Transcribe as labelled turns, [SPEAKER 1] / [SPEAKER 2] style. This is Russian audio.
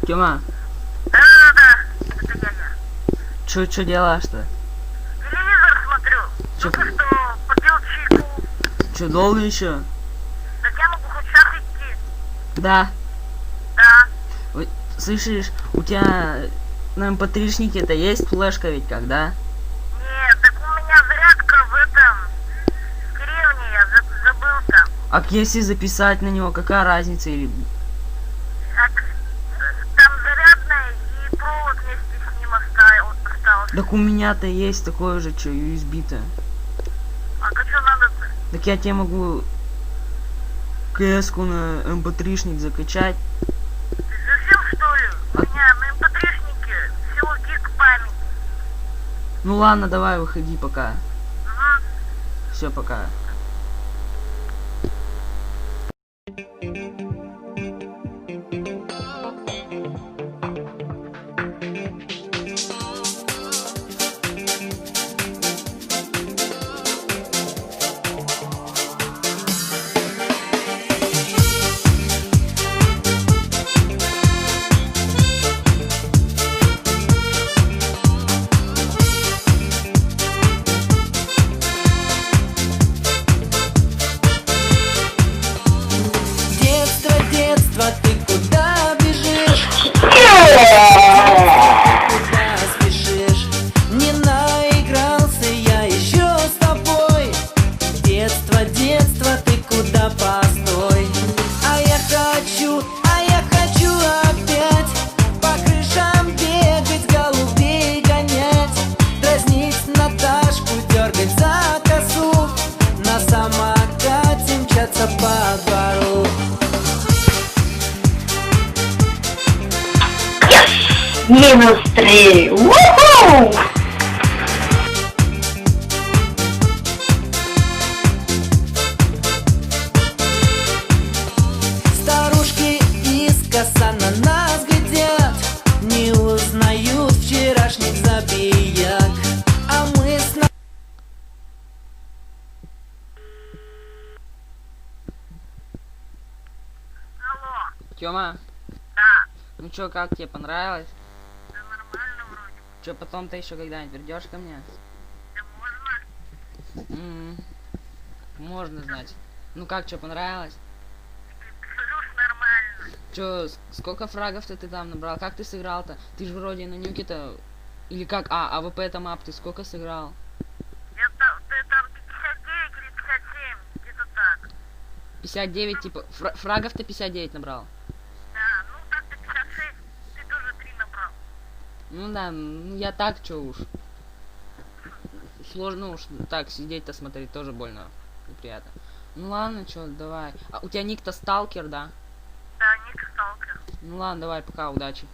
[SPEAKER 1] Тёма,
[SPEAKER 2] Да, это я.
[SPEAKER 1] чё делаешь-то?
[SPEAKER 2] Телевизор смотрю.
[SPEAKER 1] Чё?
[SPEAKER 2] Только что попил чайку.
[SPEAKER 1] Чё, долго еще?
[SPEAKER 2] Так я могу хоть сейчас идти.
[SPEAKER 1] Да.
[SPEAKER 2] Да.
[SPEAKER 1] Ой, слышишь, у тебя на МП3-шнике-то есть флешка ведь как, да?
[SPEAKER 2] Нет, так у меня зарядка в этом. В деревне я забыл там.
[SPEAKER 1] А если записать на него, какая разница? Или...
[SPEAKER 2] Там зарядная и провод вместе с ним остался.
[SPEAKER 1] Так у меня-то есть такое же, что USB-то.
[SPEAKER 2] А то что надо-то?
[SPEAKER 1] Так я тебе могу КС-ку на МП3-шник закачать.
[SPEAKER 2] Ты совсем что ли? У меня на МП3-шнике всего гиг памяти.
[SPEAKER 1] Ну ладно, давай, выходи пока.
[SPEAKER 2] Угу.
[SPEAKER 1] Все, пока.
[SPEAKER 3] Детство, ты куда бежишь? Куда спешишь? Не наигрался я еще с тобой. Детство, ты куда постой? А я хочу опять по крышам бегать, голубей гонять, дразнить Наташку, дергать за косу, на самокате мчаться по двору.
[SPEAKER 4] -3. Уху!
[SPEAKER 3] Старушки искоса на нас глядят, не узнают вчерашних забияк. А мы с
[SPEAKER 2] Алло.
[SPEAKER 1] Тёма,
[SPEAKER 2] Да.
[SPEAKER 1] ну чё, как тебе понравилось?
[SPEAKER 2] Да нормально вроде.
[SPEAKER 1] Чё, потом ты еще когда-нибудь придешь ко мне?
[SPEAKER 2] Да можно?
[SPEAKER 1] Можно, значит. Ну как, чё, понравилось?
[SPEAKER 2] Скажу, что нормально.
[SPEAKER 1] Чё, сколько фрагов-то ты там набрал? Как ты сыграл-то? Ты же вроде на нюке-то... Или как? АВП-то мап ты сколько сыграл?
[SPEAKER 2] Ты там 59 или 57, где-то так.
[SPEAKER 1] 59, типа... Фрагов-то 59 набрал?
[SPEAKER 2] Да, ну так-то 56, ты тоже 3 набрал.
[SPEAKER 1] Ну да, ну я так, чё уж. Сложно уж так сидеть-то смотреть, тоже больно неприятно. Ну ладно, чё, давай. А у тебя ник-то сталкер, да?
[SPEAKER 2] Да, Ник Сталкер.
[SPEAKER 1] Ну ладно, давай, пока, удачи.